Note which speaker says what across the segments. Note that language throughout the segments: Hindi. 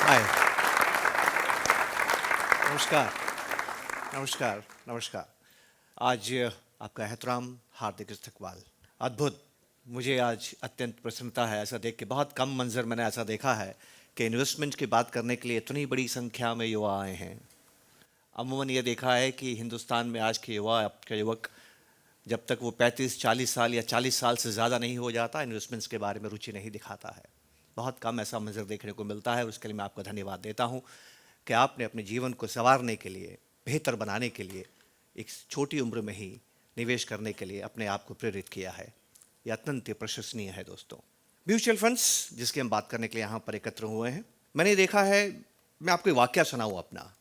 Speaker 1: हाय। नमस्कार। नमस्कार। नमस्कार। आज आपका एहतराम हार्दिक इस्तकबाल। अद्भुत। मुझे आज अत्यंत प्रसन्नता है ऐसा देख के। बहुत कम मंजर मैंने ऐसा देखा है कि इन्वेस्टमेंट की बात करने के लिए इतनी बड़ी संख्या में युवा आए हैं। अमूमन ये देखा है कि हिंदुस्तान में आज के युवक जब तक वो 35-40 साल या 40 साल से ज़्यादा नहीं हो जाता, इन्वेस्टमेंट्स के बारे में रुचि नहीं दिखाता है। बहुत कम ऐसा मंजर देखने को मिलता है। उसके लिए मैं आपका धन्यवाद देता हूँ कि आपने अपने जीवन को संवारने के लिए, बेहतर बनाने के लिए, एक छोटी उम्र में ही निवेश करने के लिए अपने आप को प्रेरित किया है। यह अत्यंत प्रशंसनीय है दोस्तों। म्यूचुअल फंड्स जिसकी हम बात करने के लिए यहाँ पर एकत्र हुए हैं, मैंने देखा है, मैं आपको एक वाकया सुनाऊँ अपना।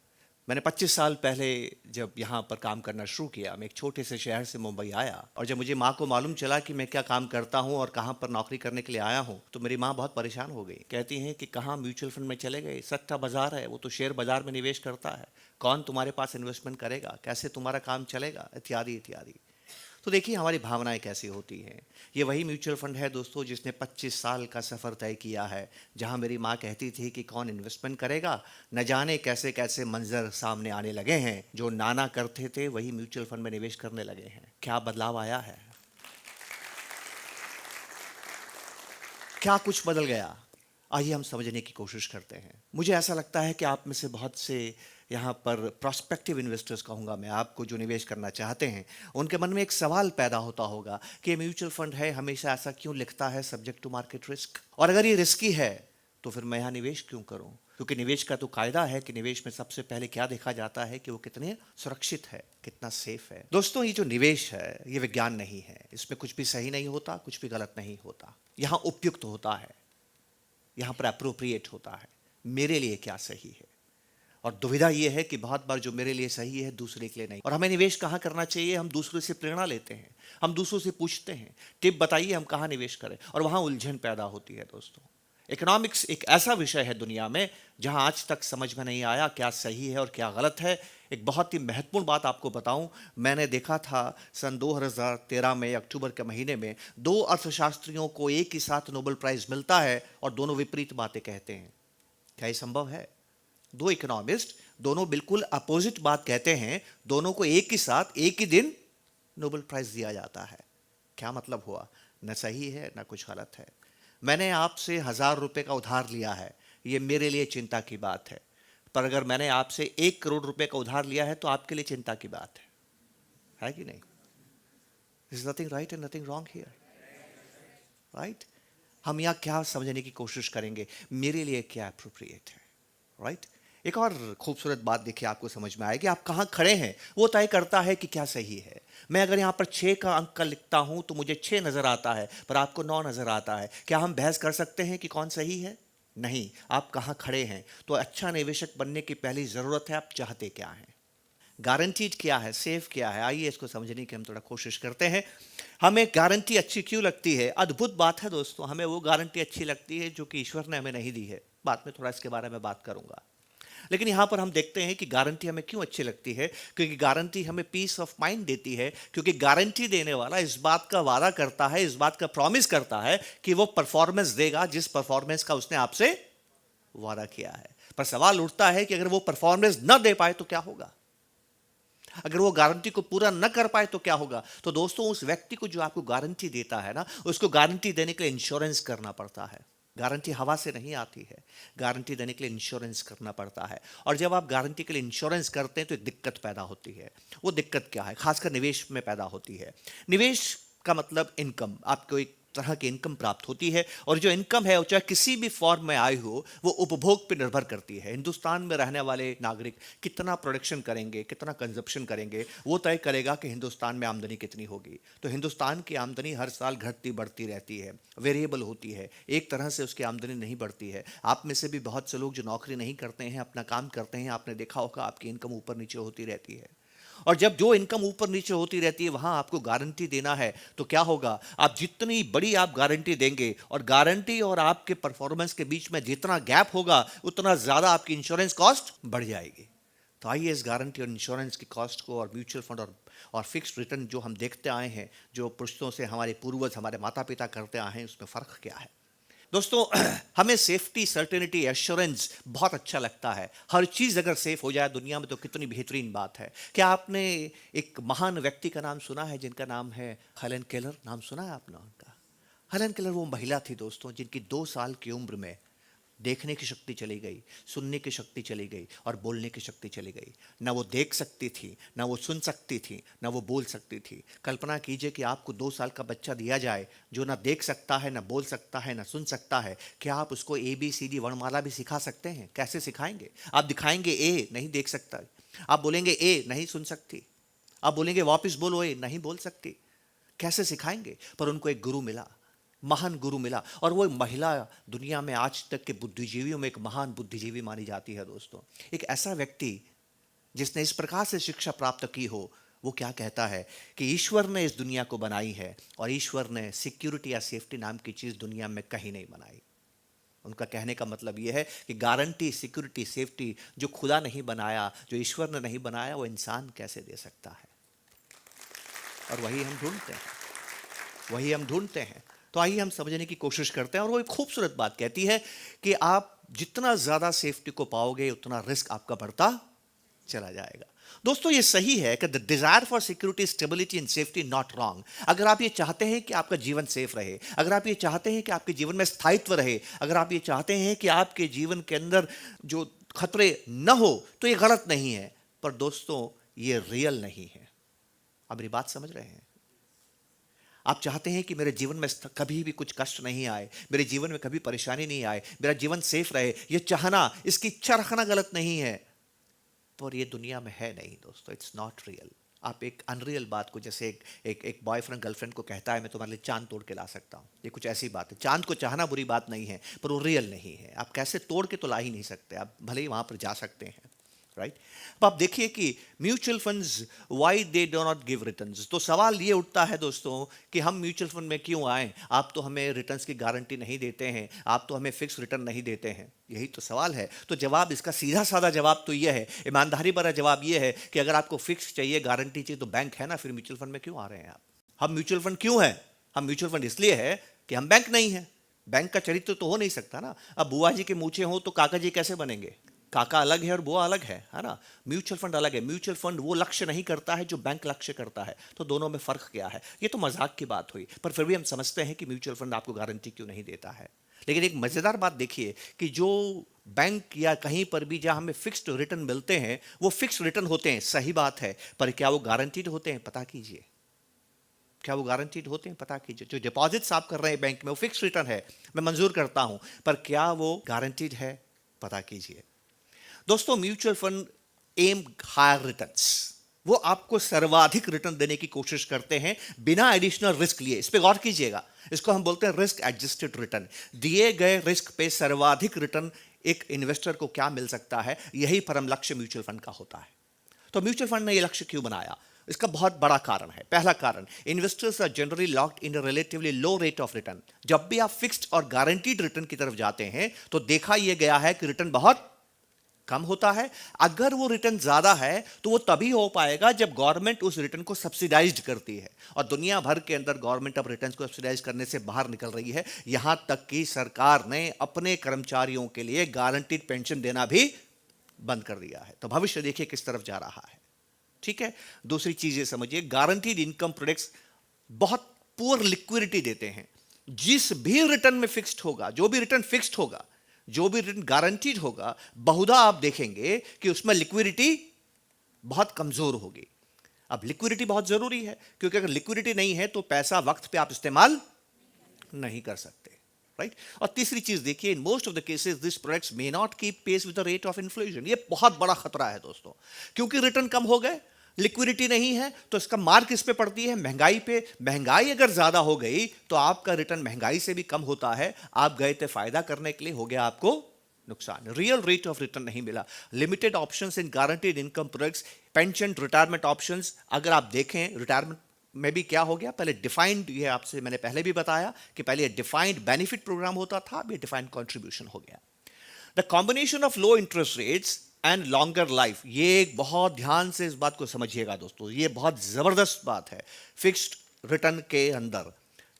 Speaker 1: मैंने 25 साल पहले जब यहाँ पर काम करना शुरू किया, मैं एक छोटे से शहर से मुंबई आया, और जब मुझे माँ को मालूम चला कि मैं क्या काम करता हूँ और कहाँ पर नौकरी करने के लिए आया हूँ, तो मेरी माँ बहुत परेशान हो गई। कहती हैं कि कहाँ म्यूचुअल फंड में चले गए, सट्टा बाजार है, वो तो शेयर बाजार में निवेश करता है, कौन तुम्हारे पास इन्वेस्टमेंट करेगा, कैसे तुम्हारा काम चलेगा, इत्यादि इत्यादि। तो देखिए हमारी भावनाएं कैसी होती हैं। ये वही म्यूचुअल फंड है दोस्तों जिसने 25 साल का सफ़र तय किया है। जहां मेरी माँ कहती थी कि कौन इन्वेस्टमेंट करेगा, न जाने कैसे कैसे मंजर सामने आने लगे हैं। जो नाना करते थे वही म्यूचुअल फंड में निवेश करने लगे हैं। क्या बदलाव आया है, क्या कुछ बदल गया, आइए हम समझने की कोशिश करते हैं। मुझे ऐसा लगता है कि आप में से बहुत से यहाँ पर प्रॉस्पेक्टिव इन्वेस्टर्स कहूँगा मैं आपको, जो निवेश करना चाहते हैं, उनके मन में एक सवाल पैदा होता होगा कि म्यूचुअल फंड है, हमेशा ऐसा क्यों लिखता है सब्जेक्ट टू मार्केट रिस्क, और अगर ये रिस्की है तो फिर मैं यहाँ निवेश क्यों करूँ। क्योंकि निवेश का तो कायदा है कि निवेश में सबसे पहले क्या देखा जाता है कि वो कितने सुरक्षित है, कितना सेफ है। दोस्तों ये जो निवेश है ये विज्ञान नहीं है, इसमें कुछ भी सही नहीं होता, कुछ भी गलत नहीं होता। यहाँ उपयुक्त होता है, यहाँ पर अप्रोप्रिएट होता है, मेरे लिए क्या सही है। और दुविधा यह है कि बहुत बार जो मेरे लिए सही है दूसरे के लिए नहीं। और हमें निवेश कहाँ करना चाहिए, हम दूसरे से प्रेरणा लेते हैं, हम दूसरों से पूछते हैं टिप बताइए हम कहाँ निवेश करें, और वहाँ उलझन पैदा होती है दोस्तों। इकोनॉमिक्स एक ऐसा विषय है दुनिया में जहाँ आज तक समझ में नहीं आया क्या सही है और क्या गलत है। एक बहुत ही महत्वपूर्ण बात आपको बताऊं, मैंने देखा था सन 2013 में अक्टूबर के महीने में दो अर्थशास्त्रियों को एक ही साथ नोबेल प्राइज मिलता है और दोनों विपरीत बातें कहते हैं। क्या ये संभव है? दो इकोनॉमिस्ट दोनों बिल्कुल अपोजिट बात कहते हैं, दोनों को एक ही साथ एक ही दिन नोबेल प्राइज दिया जाता है। क्या मतलब हुआ? न सही है न कुछ गलत है। मैंने आपसे 1,000 रुपए का उधार लिया है, ये मेरे लिए चिंता की बात है। पर अगर मैंने आपसे 1 करोड़ रुपए का उधार लिया है तो आपके लिए चिंता की बात है कि नहीं? There is nothing right and nothing wrong here, right? हम यहाँ क्या समझने की कोशिश करेंगे, मेरे लिए क्या अप्रोप्रिएट है, राइट? एक और खूबसूरत बात देखिए आपको समझ में आएगी, आप कहाँ खड़े हैं वो तय करता है कि क्या सही है। मैं अगर यहाँ पर 6 का अंक का लिखता हूँ तो मुझे 6 नज़र आता है, पर आपको 9 नज़र आता है। क्या हम बहस कर सकते हैं कि कौन सही है? नहीं। आप कहाँ खड़े हैं। तो अच्छा निवेशक बनने की पहली ज़रूरत है आप चाहते क्या हैं, गारंटीड क्या है, सेफ क्या है। आइए इसको समझने की हम थोड़ा कोशिश करते हैं। हमें गारंटी अच्छी क्यों लगती है? अद्भुत बात है दोस्तों, हमें वो गारंटी अच्छी लगती है जो कि ईश्वर ने हमें नहीं दी है। बाद में थोड़ा इसके बारे में बात करूंगा। लेकिन यहां पर हम देखते हैं कि गारंटी हमें क्यों अच्छी लगती है। क्योंकि गारंटी हमें पीस ऑफ माइंड देती है। क्योंकि गारंटी देने वाला इस बात का वादा करता है, इस बात का प्रॉमिस करता है कि वो परफॉर्मेंस देगा जिस परफॉर्मेंस का उसने आपसे वादा किया है। पर सवाल उठता है कि अगर वो परफॉर्मेंस न दे पाए तो क्या होगा, अगर वो गारंटी को पूरा न कर पाए तो क्या होगा। तो दोस्तों उस व्यक्ति को जो आपको गारंटी देता है ना, उसको गारंटी देने के लिए इंश्योरेंस करना पड़ता है। गारंटी हवा से नहीं आती है, गारंटी देने के लिए इंश्योरेंस करना पड़ता है। और जब आप गारंटी के लिए इंश्योरेंस करते हैं तो एक दिक्कत पैदा होती है। वो दिक्कत क्या है? खासकर निवेश में पैदा होती है। निवेश का मतलब इनकम, आपको एक तरह की इनकम प्राप्त होती है, और जो इनकम है वो चाहे किसी भी फॉर्म में आई हो, वो उपभोग पर निर्भर करती है। हिंदुस्तान में रहने वाले नागरिक कितना प्रोडक्शन करेंगे, कितना कंजप्शन करेंगे, वो तय करेगा कि हिंदुस्तान में आमदनी कितनी होगी। तो हिंदुस्तान की आमदनी हर साल घटती बढ़ती रहती है, वेरिएबल होती है, एक तरह से उसकी आमदनी नहीं बढ़ती है। आप में से भी बहुत से लोग जो नौकरी नहीं करते हैं, अपना काम करते हैं, आपने देखा होगा आपकी इनकम ऊपर नीचे होती रहती है। और जब जो इनकम ऊपर नीचे होती रहती है वहां आपको गारंटी देना है तो क्या होगा, आप जितनी बड़ी आप गारंटी देंगे और गारंटी और आपके परफॉर्मेंस के बीच में जितना गैप होगा उतना ज्यादा आपकी इंश्योरेंस कॉस्ट बढ़ जाएगी। तो आइए इस गारंटी और इंश्योरेंस की कॉस्ट को और म्यूचुअल फंड और फिक्स्ड रिटर्न जो हम देखते आए हैं, जो पुरुषों से हमारे पूर्वज हमारे माता पिता करते आए हैं, उसमें फ़र्क क्या है। दोस्तों हमें सेफ्टी, सर्टेनिटी, एश्योरेंस बहुत अच्छा लगता है। हर चीज़ अगर सेफ हो जाए दुनिया में तो कितनी बेहतरीन बात है। क्या आपने एक महान व्यक्ति का नाम सुना है जिनका नाम है हेलेन केलर? नाम सुना है आपने उनका? हेलेन केलर वो महिला थी दोस्तों जिनकी 2 साल की उम्र में देखने की शक्ति चली गई, सुनने की शक्ति चली गई और बोलने की शक्ति चली गई। ना वो देख सकती थी, ना वो सुन सकती थी, ना वो बोल सकती थी। कल्पना कीजिए कि आपको 2 साल का बच्चा दिया जाए जो ना देख सकता है, ना बोल सकता है, ना सुन सकता है। क्या आप उसको ABCD वर्णमाला भी सिखा सकते हैं? कैसे सिखाएंगे? आप दिखाएंगे ए, नहीं देख सकता। आप बोलेंगे ए, नहीं सुन सकती। आप बोलेंगे वापस बोलो ए, नहीं बोल सकती। कैसे सिखाएंगे? पर उनको एक गुरु मिला, महान गुरु मिला, और वो महिला दुनिया में आज तक के बुद्धिजीवियों में एक महान बुद्धिजीवी मानी जाती है दोस्तों। एक ऐसा व्यक्ति जिसने इस प्रकार से शिक्षा प्राप्त की हो, वो क्या कहता है कि ईश्वर ने इस दुनिया को बनाई है और ईश्वर ने सिक्योरिटी या सेफ्टी नाम की चीज दुनिया में कहीं नहीं बनाई। उनका कहने का मतलब यह है कि गारंटी, सिक्योरिटी, सेफ्टी जो खुदा नहीं बनाया, जो ईश्वर ने नहीं बनाया, वो इंसान कैसे दे सकता है? और वही हम ढूंढते हैं, वही हम ढूंढते हैं। तो आइए हम समझने की कोशिश करते हैं। और वो एक खूबसूरत बात कहती है कि आप जितना ज्यादा सेफ्टी को पाओगे उतना रिस्क आपका बढ़ता चला जाएगा। दोस्तों ये सही है कि the desire for security, stability and safety not wrong. अगर आप ये चाहते हैं कि आपका जीवन सेफ रहे, अगर आप ये चाहते हैं कि आपके जीवन में स्थायित्व रहे, अगर आप ये चाहते हैं कि आपके जीवन के अंदर जो खतरे न हो, तो ये गलत नहीं है। पर दोस्तों ये रियल नहीं है। आप मेरी बात समझ रहे हैं? आप चाहते हैं कि मेरे जीवन में कभी भी कुछ कष्ट नहीं आए, मेरे जीवन में कभी परेशानी नहीं आए, मेरा जीवन सेफ रहे, ये चाहना, इसकी इच्छा रखना गलत नहीं है, पर ये दुनिया में है नहीं दोस्तों। It's not real. आप एक अनरियल बात को, जैसे एक बॉयफ्रेंड गर्लफ्रेंड को कहता है मैं तुम्हारे लिए चांद तोड़ के ला सकता हूँ, ये कुछ ऐसी बात है। चांद को चाहना बुरी बात नहीं है, पर वो रियल नहीं है। आप कैसे तोड़ के तो ला ही नहीं सकते, आप भले ही वहां पर जा सकते हैं, राइट? अब आप देखिए कि mutual funds why they do not give returns. तो सवाल ये उठता है दोस्तों कि हम म्यूचुअल फंड में क्यों आए? आप तो हमें रिटर्न्स की गारंटी नहीं देते हैं, आप तो हमें फिक्स रिटर्न नहीं देते हैं। यही तो सवाल है। तो जवाब, इसका सीधा साधा जवाब तो यह है, ईमानदारी भरा जवाब यह है कि अगर आपको फिक्स चाहिए, गारंटी चाहिए, तो बैंक है ना, फिर म्यूचुअल फंड में क्यों आ रहे हैं आप? हम म्यूचुअल फंड क्यों है? हम म्यूचुअल फंड इसलिए है कि हम बैंक नहीं है। बैंक का चरित्र तो हो नहीं सकता ना। अब बुआ जी के मूछे हो तो काका जी कैसे बनेंगे? काका अलग है और बुआ अलग है ना? म्यूचुअल फंड अलग है। म्यूचुअल फंड वो लक्ष्य नहीं करता है जो बैंक लक्ष्य करता है। तो दोनों में फर्क क्या है? ये तो मजाक की बात हुई, पर फिर भी हम समझते हैं कि म्यूचुअल फंड आपको गारंटी क्यों नहीं देता है। लेकिन एक मजेदार बात देखिए कि जो बैंक या कहीं पर भी जहां हमें फिक्स्ड रिटर्न मिलते हैं, वो फिक्स्ड रिटर्न होते हैं, सही बात है, पर क्या वो गारंटीड होते हैं? पता कीजिए। क्या वो गारंटीड होते हैं? पता कीजिए। जो डिपॉजिट्स आप कर रहे हैं बैंक में, वो फिक्स्ड रिटर्न है, मैं मंजूर करता हूं, पर क्या वो गारंटीड है? पता कीजिए। दोस्तों mutual fund aim higher returns, वो आपको सर्वाधिक रिटर्न देने की कोशिश करते हैं बिना एडिशनल रिस्क लिए। इस पे गौर कीजिएगा, इसको हम बोलते हैं रिस्क एडजस्टेड रिटर्न। दिए गए रिस्क पे सर्वाधिक रिटर्न एक इन्वेस्टर को क्या मिल सकता है, यही परम लक्ष्य म्यूचुअल फंड का होता है। तो म्यूचुअल फंड ने यह लक्ष्य क्यों बनाया? इसका बहुत बड़ा कारण है। पहला कारण, investors are generally locked in a relatively low rate of return. जब भी आप फिक्स्ड और गारंटीड रिटर्न की तरफ जाते हैं तो देखा यह गया है कि रिटर्न बहुत कम होता है। अगर वो रिटर्न ज्यादा है तो वो तभी हो पाएगा जब गवर्नमेंट उस रिटर्न को सब्सिडाइज्ड करती है, और दुनिया भर के अंदर गवर्नमेंट अब रिटर्न को सब्सिडाइज करने से बाहर निकल रही है। यहां तक कि सरकार ने अपने कर्मचारियों के लिए गारंटीड पेंशन देना भी बंद कर दिया है। तो भविष्य देखिए किस तरफ जा रहा है। ठीक है, दूसरी चीज ये समझिए, गारंटीड इनकम प्रोडक्ट्स बहुत पुअर लिक्विडिटी देते हैं। जिस भी रिटर्न में फिक्स्ड होगा, जो भी रिटर्न फिक्स्ड होगा, जो भी रिटर्न गारंटीड होगा, बहुधा आप देखेंगे कि उसमें लिक्विडिटी बहुत कमजोर होगी। अब लिक्विडिटी बहुत जरूरी है, क्योंकि अगर लिक्विडिटी नहीं है तो पैसा वक्त पे आप इस्तेमाल नहीं कर सकते, राइट? और तीसरी चीज देखिए, in most of the cases this products may not keep pace with the rate of inflation. ये बहुत बड़ा खतरा है दोस्तों, क्योंकि रिटर्न कम हो गए, लिक्विडिटी नहीं है, तो इसका मार्क किस पे पड़ती है? महंगाई पे। महंगाई अगर ज्यादा हो गई तो आपका रिटर्न महंगाई से भी कम होता है। आप गए थे फायदा करने के लिए, हो गया आपको नुकसान। रियल रेट ऑफ रिटर्न नहीं मिला। लिमिटेड ऑप्शंस इन guaranteed income products, pension, retirement options. अगर आप देखें रिटायरमेंट में भी क्या हो गया, पहले डिफाइंड, ये आपसे मैंने पहले भी बताया कि पहले डिफाइंड बेनिफिट प्रोग्राम होता था, अब ये डिफाइंड कंट्रीब्यूशन हो गया। The combination of low interest rates and longer life, ये एक बहुत ध्यान से इस बात को समझिएगा दोस्तों, ये बहुत जबरदस्त बात है। फिक्स्ड रिटर्न के अंदर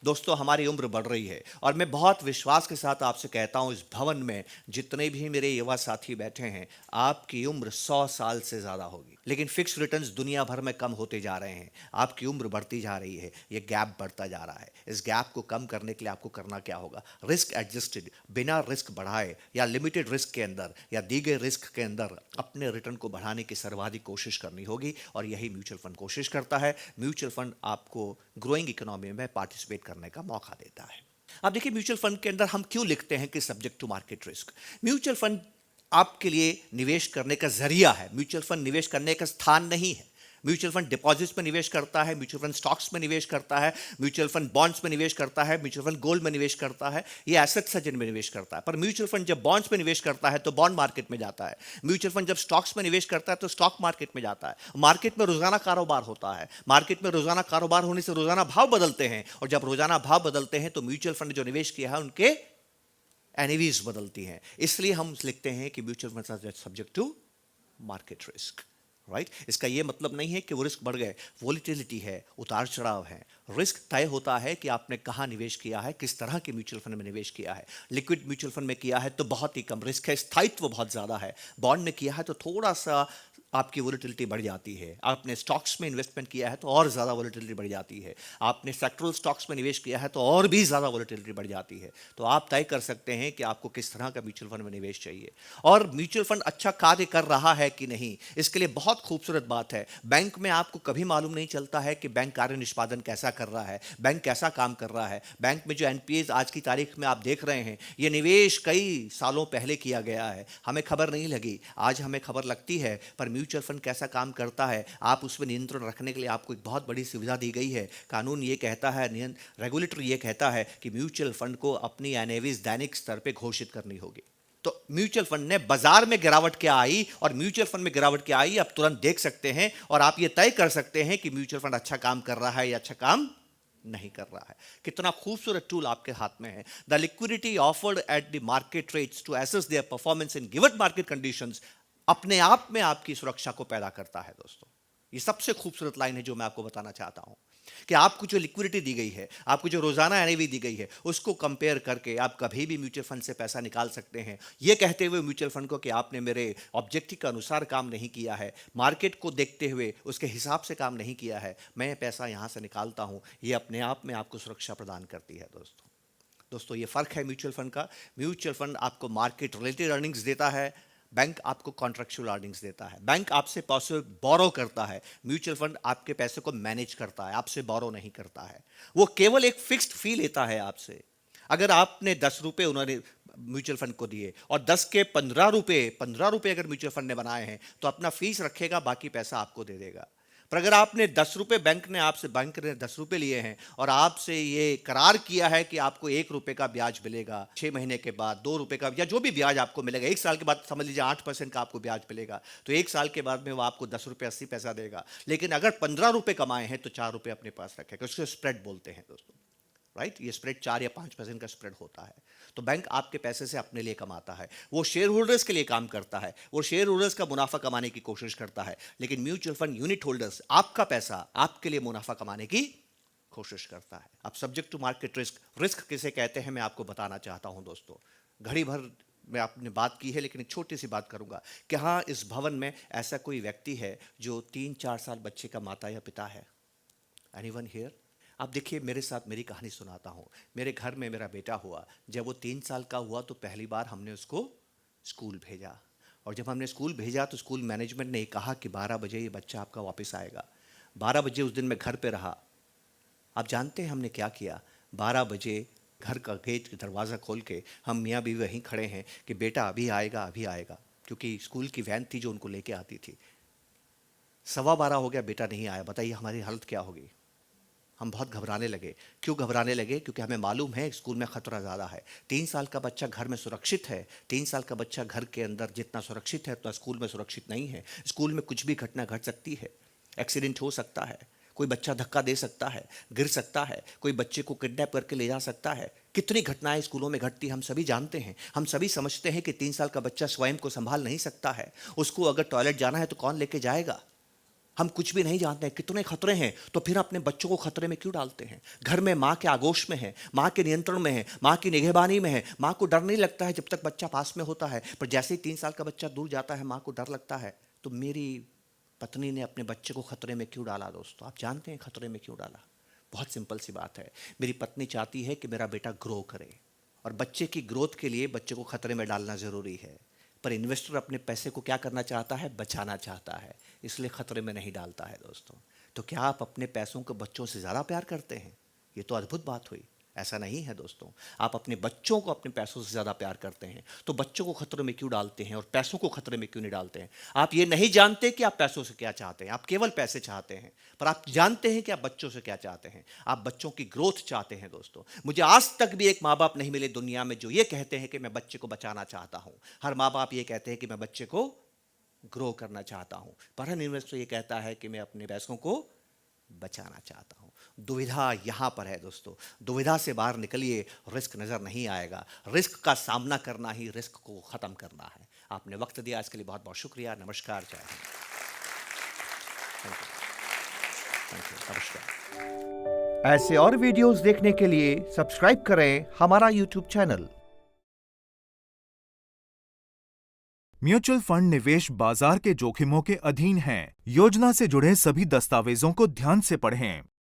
Speaker 1: दोस्तों, हमारी उम्र बढ़ रही है और मैं बहुत विश्वास के साथ आपसे कहता हूं, इस भवन में जितने भी मेरे युवा साथी बैठे हैं, आपकी उम्र 100 साल से ज्यादा होगी। लेकिन फिक्स रिटर्न्स दुनिया भर में कम होते जा रहे हैं, आपकी उम्र बढ़ती जा रही है, ये गैप बढ़ता जा रहा है। इस गैप को कम करने के लिए आपको करना क्या होगा? रिस्क एडजस्टेड, बिना रिस्क बढ़ाए या लिमिटेड रिस्क के अंदर या दी गए रिस्क के अंदर अपने रिटर्न को बढ़ाने की सर्वाधिक कोशिश करनी होगी, और यही म्यूचुअल फंड कोशिश करता है। म्यूचुअल फंड आपको ग्रोइंग इकोनॉमी में पार्टिसिपेट करने का मौका देता है। अब देखिए, म्यूचुअल फंड के अंदर हम क्यों लिखते हैं कि subject to market risk? Mutual fund आपके लिए निवेश करने का जरिया है, म्यूचुअल फंड निवेश करने का स्थान नहीं है। म्यूचुअल फंड डिपॉजिट्स में निवेश करता है, म्यूचुअल फंड स्टॉक्स में निवेश करता है, म्यूचुअल फंड बॉन्ड्स में निवेश करता है, म्यूचुअल फंड गोल्ड में निवेश करता है, ये एसेट्स है जिनमें निवेश करता है। पर म्यूचुअल फंड जब बॉन्ड्स में निवेश करता है तो बॉन्ड मार्केट में जाता है, म्यूचुअल फंड जब स्टॉक्स में निवेश करता है तो स्टॉक मार्केट में जाता है। मार्केट में रोजाना कारोबार होता है, मार्केट में रोजाना कारोबार होने से रोजाना भाव बदलते हैं, और जब रोजाना भाव बदलते हैं तो म्यूचुअल फंड जो निवेश किया है उनके एनएवीज बदलती हैं। इसलिए हम लिखते हैं कि mutual fund subject to market risk, right. इसका यह मतलब नहीं है कि वो रिस्क बढ़ गए, वोलेटिलिटी है, उतार चढ़ाव है। रिस्क तय होता है कि आपने कहां निवेश किया है, किस तरह के म्यूचुअल फंड में निवेश किया है। लिक्विड म्यूचुअल फंड में किया है तो बहुत ही कम रिस्क है, स्थायित्व बहुत ज्यादा है। बॉन्ड में किया है तो थोड़ा सा आपकी वोलेटिलिटी बढ़ जाती है। आपने स्टॉक्स में इन्वेस्टमेंट किया है तो और ज़्यादा वोलेटिलिटी बढ़ जाती है। आपने सेक्टरल स्टॉक्स में निवेश किया है तो और भी ज़्यादा वोलेटिलिटी बढ़ जाती है। तो आप तय कर सकते हैं कि आपको किस तरह का म्यूचुअल फंड में निवेश चाहिए, और म्यूचुअल फंड अच्छा कार्य कर रहा है कि नहीं, इसके लिए बहुत खूबसूरत बात है। बैंक में आपको कभी मालूम नहीं चलता है कि बैंक कार्य निष्पादन कैसा कर रहा है, बैंक कैसा काम कर रहा है। बैंक में जो एनपीएस आज की तारीख में आप देख रहे हैं, ये निवेश कई सालों पहले किया गया है, हमें खबर नहीं लगी, आज हमें खबर लगती है। पर म्यूचुअल फंड कैसा काम करता है, आप उसमें नियंत्रण रखने के लिए आपको एक बहुत बड़ी सुविधा दी गई है। कानून ये कहता है, रेगुलेटर ये कहता है कि म्यूचुअल फंड को अपनी एनएवीज दैनिक स्तर पे घोषित करनी होगी। तो म्यूचुअल फंड ने बाजार में गिरावट क्या आई और म्यूचुअल फंड में गिरावट क्या आई, आप तुरंत देख सकते हैं, और आप ये तय कर सकते हैं कि म्यूचुअल फंड अच्छा काम कर रहा है या अच्छा काम नहीं कर रहा है। कितना खूबसूरत टूल आपके हाथ में है। The liquidity offered at the market rates to assess their performance in given market conditions अपने आप में आपकी सुरक्षा को पैदा करता है। दोस्तों, ये सबसे खूबसूरत लाइन है जो मैं आपको बताना चाहता हूं, कि आपको जो लिक्विडिटी दी गई है, आपको जो रोजाना एनएवी दी गई है, उसको कंपेयर करके आप कभी भी म्यूचुअल फंड से पैसा निकाल सकते हैं, ये कहते हुए म्यूचुअल फंड को कि आपने मेरे ऑब्जेक्टिव के अनुसार काम नहीं किया है, मार्केट को देखते हुए उसके हिसाब से काम नहीं किया है, मैं पैसा यहां से निकालता हूं। ये अपने आप में आपको सुरक्षा प्रदान करती है। दोस्तों, ये फर्क है म्यूचुअल फंड का। म्यूचुअल फंड आपको मार्केट रिलेटेड अर्निंग्स देता है, बैंक आपको कॉन्ट्रेक्चुअल अर्निंग्स देता है। बैंक आपसे पैसे बोरो करता है, म्यूचुअल फंड आपके पैसे को मैनेज करता है, आपसे बोरो नहीं करता है। वो केवल एक फिक्स्ड फी लेता है आपसे। अगर आपने 10 रुपए उन्होंने म्यूचुअल फंड को दिए और 10 के 15 रुपए अगर म्यूचुअल फंड ने बनाए हैं तो अपना फीस रखेगा, बाकी पैसा आपको दे देगा। पर अगर आपने 10 रुपए बैंक ने 10 रुपए लिए हैं और आपसे ये करार किया है कि आपको 1 रुपए का ब्याज मिलेगा 6 महीने के बाद, 2 रुपए का, या जो भी ब्याज आपको मिलेगा, 1 साल के बाद समझ लीजिए 8% का आपको ब्याज मिलेगा, तो 1 साल के बाद में वो आपको 10 रुपए 80 पैसा देगा। लेकिन अगर 15 रुपए कमाए हैं तो 4 रुपए अपने पास रखेगा। उसको स्प्रेड बोलते हैं दोस्तों, राइट। ये स्प्रेड 4 या 5% का स्प्रेड होता है। तो बैंक आपके पैसे से अपने लिए कमाता है, वो शेयर होल्डर्स के लिए काम करता है, वो शेयर होल्डर्स का मुनाफा कमाने की कोशिश करता है। लेकिन म्यूचुअल फंड यूनिट होल्डर्स आपका पैसा आपके लिए मुनाफा कमाने की कोशिश करता है। अब subject to market risk, risk किसे कहते हैं मैं आपको बताना चाहता हूं। दोस्तों, घड़ी भर में आपने बात की है, लेकिन एक छोटी सी बात करूंगा कि हाँ, इस भवन में ऐसा कोई व्यक्ति है जो 3-4 साल बच्चे का माता या पिता है? Anyone here? आप देखिए, मेरे साथ मेरी कहानी सुनाता हूँ। मेरे घर में मेरा बेटा हुआ, जब वो 3 साल का हुआ तो पहली बार हमने उसको स्कूल भेजा, और जब हमने स्कूल भेजा तो स्कूल मैनेजमेंट ने कहा कि 12 बजे ये बच्चा आपका वापस आएगा। 12 बजे उस दिन मैं घर पे रहा। आप जानते हैं हमने क्या किया? 12 बजे घर का गेट दरवाज़ा खोल के हम मियाँ बीवी वहीं खड़े हैं कि बेटा अभी आएगा, अभी आएगा, क्योंकि स्कूल की वैन थी जो उनको लेके आती थी। 12:15 हो गया, बेटा नहीं आया। बताइए हमारी हालत क्या होगी? हम बहुत घबराने लगे। क्यों घबराने लगे? क्योंकि हमें मालूम है स्कूल में खतरा ज़्यादा है। 3 साल का बच्चा घर में सुरक्षित है, 3 साल का बच्चा घर के अंदर जितना सुरक्षित है उतना स्कूल में सुरक्षित नहीं है। स्कूल में कुछ भी घटना घट सकती है, एक्सीडेंट हो सकता है, कोई बच्चा धक्का दे सकता है, गिर सकता है, कोई बच्चे को किडनैप करके ले जा सकता है। कितनी घटनाएं स्कूलों में घटती हम सभी जानते हैं। हम सभी समझते हैं कि 3 साल का बच्चा स्वयं को संभाल नहीं सकता है, उसको अगर टॉयलेट जाना है तो कौन लेके जाएगा? हम कुछ भी नहीं जानते हैं कितने खतरे हैं, तो फिर अपने बच्चों को खतरे में क्यों डालते हैं? घर में माँ के आगोश में है, माँ के नियंत्रण में है, माँ की निगहबानी में है, माँ को डर नहीं लगता है जब तक बच्चा पास में होता है, पर जैसे ही 3 साल का बच्चा दूर जाता है माँ को डर लगता है। तो मेरी पत्नी ने अपने बच्चे को खतरे में क्यों डाला दोस्तों? आप जानते हैं खतरे में क्यों डाला? बहुत सिंपल सी बात है। मेरी पत्नी चाहती है कि मेरा बेटा ग्रो करे, और बच्चे की ग्रोथ के लिए बच्चे को खतरे में डालना ज़रूरी है। पर इन्वेस्टर अपने पैसे को क्या करना चाहता है? बचाना चाहता है, इसलिए खतरे में नहीं डालता है दोस्तों। तो क्या आप अपने पैसों को बच्चों से ज़्यादा प्यार करते हैं? ये तो अद्भुत बात हुई। ऐसा नहीं है दोस्तों। आप अपने बच्चों को अपने पैसों से ज़्यादा प्यार करते हैं, तो बच्चों को खतरे में क्यों डालते हैं और पैसों को खतरे में क्यों नहीं डालते हैं? आप ये नहीं जानते कि आप पैसों से क्या चाहते हैं, आप केवल पैसे चाहते हैं, पर आप जानते हैं कि आप बच्चों से क्या चाहते हैं। आप बच्चों की ग्रोथ चाहते हैं दोस्तों। मुझे आज तक भी एक माँ बाप नहीं मिले दुनिया में जो ये कहते हैं कि मैं बच्चे को बचाना चाहता हूँ। हर माँ बाप ये कहते हैं कि मैं बच्चे को ग्रो करना चाहता हूँ, पर हर इन्वेस्टर ये कहता है कि मैं अपने पैसों को बचाना चाहता हूं। दुविधा यहां पर है दोस्तों। दुविधा से बाहर निकलिए, रिस्क नजर नहीं आएगा। रिस्क का सामना करना ही रिस्क को खत्म करना है। आपने वक्त दिया, इसके लिए बहुत बहुत शुक्रिया। नमस्कार, जय हिंद। थैंक यू, नमस्कार। ऐसे और वीडियोस देखने के लिए सब्सक्राइब करें हमारा यूट्यूब चैनल।
Speaker 2: म्यूचुअल फंड निवेश बाजार के जोखिमों के अधीन हैं। योजना से जुड़े सभी दस्तावेजों को ध्यान से पढ़ें।